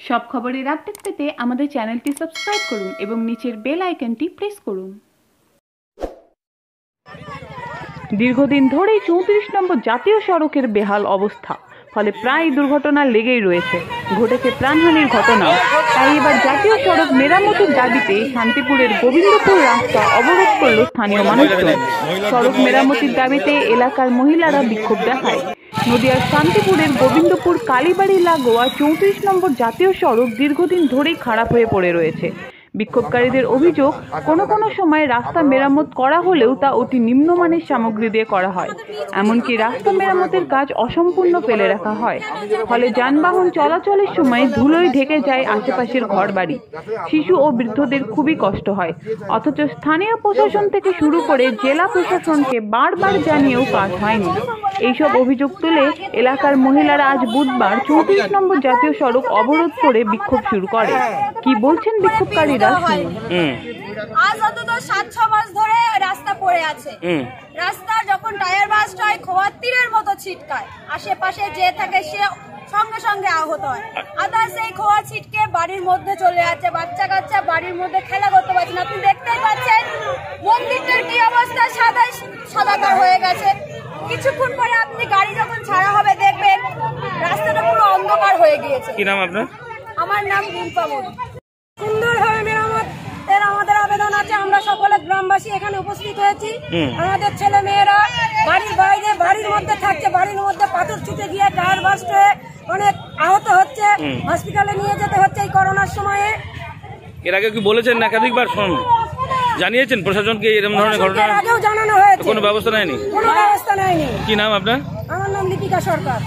সব খবরের আপডেট পেতে আমাদের চ্যানেলটি সাবস্ক্রাইব করুন এবং নিচের বেল আইকনটি প্রেস করুন। দীর্ঘদিন ধরেই 34 নম্বর জাতীয় সড়কের বেহাল অবস্থা, ফলে প্রায় দুর্ঘটনা লেগেই রয়েছে। ঘটেছে প্রাণহানির ঘটনা। তাই এবার জাতীয় সড়ক মেরামতের দাবিতে শান্তিপুরের গোবিন্দপুর রাস্তা অবরোধ করল স্থানীয় মানুষজন। সড়ক মেরামতির দাবিতে এলাকার মহিলারা বিক্ষোভ দেখায়। নদিয়ার শান্তিপুরের গোবিন্দপুর কালীবাড়ি লাগোয়া 34 নম্বর জাতীয় সড়ক দীর্ঘদিন ধরেই খারাপ হয়ে পড়ে রয়েছে। বিক্ষোভকারীদের অভিযোগ, কোনো সময় রাস্তা মেরামত করা হলেও তা অতি নিম্নমানের সামগ্রী দিয়ে করা হয়। এমনকি রাস্তা মেরামতের কাজ অসম্পূর্ণ ফেলে রাখা হয়। ফলে যানবাহন চলাচলের সময় ধুলোয় ঢেকে যায় আশেপাশের ঘরবাড়ি। শিশু ও বৃদ্ধদের খুবই কষ্ট হয়। অথচ স্থানীয় প্রশাসন থেকে শুরু করে জেলা প্রশাসনকে বারবার জানিয়েও কাজ হয়নি। এইসব অভিযোগ তুলে এলাকার মহিলারা আজ বুধবার 34 নম্বর জাতীয় সড়ক অবরোধ করে বিক্ষোভ শুরু করে। কি বলছেন বিক্ষোভকারীরা? আজ অন্তত 7-6 মাস ধরে রাস্তা পড়ে আছে। রাস্তা যখন টায়ার বাস্ট হয় খোয়ার তীরের মতো ছিটকায়, আশেপাশে যে থাকে সে সঙ্গে সঙ্গে আহত হয়। আদার সেই খোয়া ছিটকে বাড়ির মধ্যে চলে যাচ্ছে, বাচ্চা কাচ্চা বাড়ির মধ্যে খেলা করতে পারছে না। আপনি দেখতেই পাচ্ছেন মন্দিরটার কি অবস্থা, সাদাকার হয়ে গেছে। কিছুক্ষণ পরে আপনি গাড়ি যখন ছাড়া হবে দেখবেন রাস্তাটা পুরো অন্ধকার হয়ে গিয়েছে। কি নাম আপনার? আমার নাম রুম্পা মুর্মু। সুন্দরভাবে মেরামত এর আমাদের আবেদন আছে। আমরা সকলে গ্রামবাসী এখানে উপস্থিত হয়েছি। আমাদের ছেলে মেয়েরা বাড়ির বাইরে বাড়ির মধ্যে থাকছে, বাড়ির মধ্যে পাথর ছুটে গিয়ে টায়ার বাস্ট হয়ে অনেক আহত হচ্ছে, হসপিটালে নিয়ে যেতে হচ্ছে এই করোনার সময়ে। এর আগে কি বলেছেন একাধিকবার জানিয়েছেন প্রশাসনকে এরকম ধরনের ঘটনা? আগেও জানানো হয়েছে, কোনো ব্যবস্থা নেয়নি। কোনো ব্যবস্থা নেয়নি। কি নাম আপনার? আমার নাম লিপিকা সরকার।